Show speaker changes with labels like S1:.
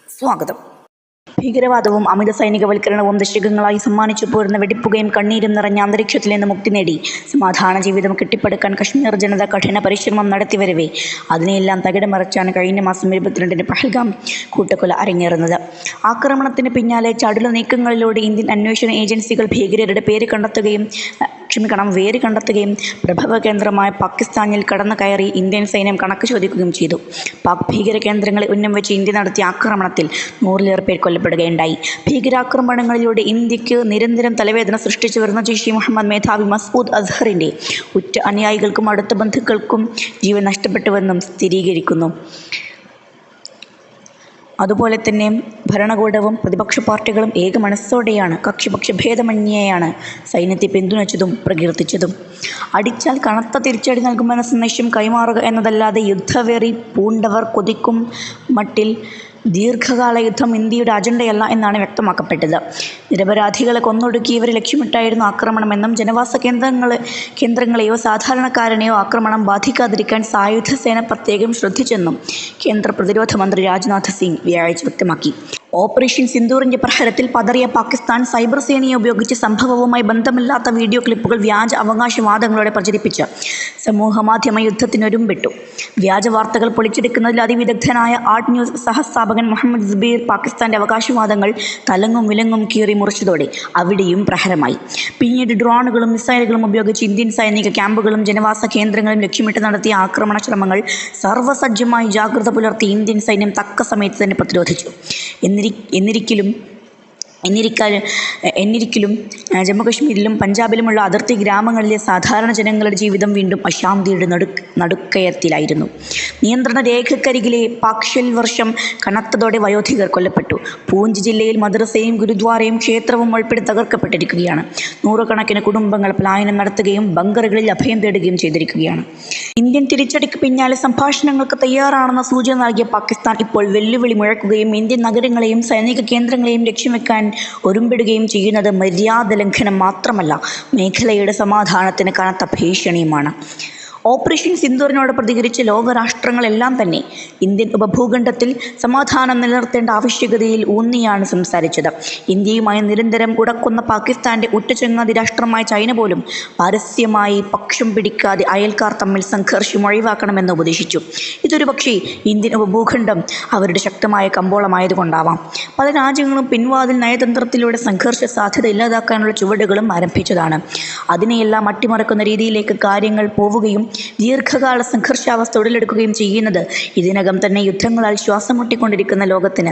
S1: സ്വാഗതം. ഭീകരവാദവും അമിത സൈനികവൽക്കരണവും ദശകങ്ങളായി സമ്മാനിച്ചു പോരുന്ന വെടിപ്പുകയും കണ്ണീരും നിറഞ്ഞ അന്തരീക്ഷത്തിൽ നിന്ന് മുക്തി നേടി സമാധാന ജീവിതം കെട്ടിപ്പടുക്കാൻ കശ്മീർ ജനത കഠിന പരിശ്രമം നടത്തിവരവേ അതിനെയെല്ലാം തകിടം മറിച്ചാണ് കഴിഞ്ഞ മാസം 22-ന് പഹൽഗാം കൂട്ടക്കൊല അരങ്ങേറുന്നത്. ആക്രമണത്തിന് പിന്നാലെ ചടുല നീക്കങ്ങളിലൂടെ ഇന്ത്യൻ അന്വേഷണ ഏജൻസികൾ ഭീകരരുടെ വേര് കണ്ടെത്തുകയും പ്രഭവ കേന്ദ്രമായ പാകിസ്ഥാനിൽ കടന്നു കയറി ഇന്ത്യൻ സൈന്യം കണക്ക് ചോദിക്കുകയും ചെയ്തു. പാക് ഭീകര കേന്ദ്രങ്ങളെ ഉന്നം വെച്ച് ഇന്ത്യ നടത്തിയ ആക്രമണത്തിൽ 100-ലേറെ പേർ കൊല്ലപ്പെടുകയുണ്ടായി. ഭീകരാക്രമണങ്ങളിലൂടെ ഇന്ത്യക്ക് നിരന്തരം തലവേദന സൃഷ്ടിച്ചു വരുന്ന ജെയ്ഷെ മുഹമ്മദ് മേധാവി മസൂദ് അസ്ഹറിന്റെ ഉറ്റ അനുയായികൾക്കും അടുത്ത ബന്ധുക്കൾക്കും ജീവൻ നഷ്ടപ്പെട്ടുവെന്നും സ്ഥിരീകരിക്കുന്നു. അതുപോലെ തന്നെ ഭരണകൂടവും പ്രതിപക്ഷ പാർട്ടികളും ഏക മനസ്സോടെയാണ് കക്ഷിപക്ഷ ഭേദമന്യേയാണ് സൈന്യത്തെ പിന്തുണച്ചതും പ്രകീർത്തിച്ചതും. അടിച്ചാൽ കനത്ത തിരിച്ചടി നൽകുമെന്ന സന്ദേശം കൈമാറുക എന്നതല്ലാതെ യുദ്ധവെറി പൂണ്ടവർ കൊതിക്കും മട്ടിൽ ദീർഘകാല യുദ്ധം ഇന്ത്യയുടെ അജണ്ടയല്ല എന്നാണ് വ്യക്തമാക്കപ്പെട്ടത്. നിരപരാധികളെ കൊന്നൊടുക്കിയവരെ ലക്ഷ്യമിട്ടായിരുന്നു ആക്രമണമെന്നും ജനവാസ കേന്ദ്രങ്ങളെയോ സാധാരണക്കാരനെയോ ആക്രമണം ബാധിക്കാതിരിക്കാൻ സായുധ സേന പ്രത്യേകം ശ്രദ്ധിച്ചെന്നും കേന്ദ്ര പ്രതിരോധ മന്ത്രി രാജ്നാഥ് സിംഗ് വ്യാഴാഴ്ച വ്യക്തമാക്കി. ഓപ്പറേഷൻ സിന്ദൂറിന്റെ പ്രഹരത്തിൽ പതറിയ പാകിസ്ഥാൻ സൈബർ സേനയെ ഉപയോഗിച്ച് സംഭവവുമായി ബന്ധമില്ലാത്ത വീഡിയോ ക്ലിപ്പുകൾ വ്യാജ അവകാശവാദങ്ങളോടെ പ്രചരിപ്പിച്ച് സമൂഹമാധ്യമ യുദ്ധത്തിനൊരുമ്പിട്ടു. വ്യാജ വാർത്തകൾ പൊളിച്ചെടുക്കുന്നതിൽ അതിവിദഗ്ധനായ ആർട്ട് ന്യൂസ് സഹസ്ഥാപകൻ മുഹമ്മദ് സുബൈർ പാകിസ്ഥാന്റെ അവകാശവാദങ്ങൾ തലങ്ങും വിലങ്ങും കീറി മുറിച്ചതോടെ അവിടെയും പ്രഹരമായി. പിന്നീട് ഡ്രോണുകളും മിസൈലുകളും ഉപയോഗിച്ച് ഇന്ത്യൻ സൈനിക ക്യാമ്പുകളും ജനവാസ കേന്ദ്രങ്ങളും ലക്ഷ്യമിട്ട് നടത്തിയ ആക്രമണ ശ്രമങ്ങൾ സർവ്വസജ്ജമായി ജാഗ്രത പുലർത്തി ഇന്ത്യൻ സൈന്യം തക്ക സമയത്ത് തന്നെ പ്രതിരോധിച്ചു. എന്നിരിക്കലും ജമ്മുകശ്മീരിലും പഞ്ചാബിലുമുള്ള അതിർത്തി ഗ്രാമങ്ങളിലെ സാധാരണ ജനങ്ങളുടെ ജീവിതം വീണ്ടും അശാന്തിയുടെ നടുക്കയത്തിലായിരുന്നു. നിയന്ത്രണ രേഖക്കരികിലെ പാക് വർഷം കനത്തതോടെ വയോധികർ കൊല്ലപ്പെട്ടു. പൂഞ്ച് ജില്ലയിൽ മദ്രസയും ഗുരുദ്വാരയും ക്ഷേത്രവും ഉൾപ്പെടെ തകർക്കപ്പെട്ടിരിക്കുകയാണ്. നൂറുകണക്കിന് കുടുംബങ്ങൾ പലായനം നടത്തുകയും ബങ്കറുകളിൽ അഭയം തേടുകയും ചെയ്തിരിക്കുകയാണ്. ഇന്ത്യൻ തിരിച്ചടിക്ക് പിന്നാലെ സംഭാഷണങ്ങൾക്ക് തയ്യാറാണെന്ന സൂചന നൽകിയ പാകിസ്ഥാൻ ഇപ്പോൾ വെല്ലുവിളി മുഴക്കുകയും ഇന്ത്യൻ നഗരങ്ങളെയും സൈനിക കേന്ദ്രങ്ങളെയും ലക്ഷ്യം വെക്കാൻ ഒരുമ്പിടുകയും ചെയ്യുന്നത് മര്യാദ ലംഘനം മാത്രമല്ല, മേഖലയുടെ സമാധാനത്തിന് കനത്ത ഭീഷണിയുമാണ്. ഓപ്പറേഷൻ സിന്ദൂറിനോട് പ്രതികരിച്ച ലോകരാഷ്ട്രങ്ങളെല്ലാം തന്നെ ഇന്ത്യൻ ഉപഭൂഖണ്ഡത്തിൽ സമാധാനം നിലനിർത്തേണ്ട ആവശ്യകതയിൽ ഊന്നിയാണ് സംസാരിച്ചത്. ഇന്ത്യയുമായി നിരന്തരം ഉടക്കുന്ന പാകിസ്ഥാന്റെ ഉറ്റചങ്ങാതി രാഷ്ട്രമായ ചൈന പോലും പരസ്യമായി പക്ഷം പിടിക്കാതെ അയൽക്കാർ തമ്മിൽ സംഘർഷം ഒഴിവാക്കണമെന്ന് ഉപദേശിച്ചു. ഇതൊരു പക്ഷേ ഇന്ത്യൻ ഉപഭൂഖണ്ഡം അവരുടെ ശക്തമായ കമ്പോളമായതുകൊണ്ടാവാം. പല രാജ്യങ്ങളും പിൻവാതിൽ നയതന്ത്രത്തിലൂടെ സംഘർഷ സാധ്യത ഇല്ലാതാക്കാനുള്ള ചുവടുകളും ആരംഭിച്ചതാണ്. അതിനെയെല്ലാം അട്ടിമറിക്കുന്ന രീതിയിലേക്ക് കാര്യങ്ങൾ പോവുകയും ദീർഘകാല സംഘർഷാവസ്ഥ ഉടലെടുക്കുകയും ചെയ്യുന്നത് ഇതിനകം തന്നെ യുദ്ധങ്ങളാൽ ശ്വാസം മുട്ടിക്കൊണ്ടിരിക്കുന്ന ലോകത്തിന്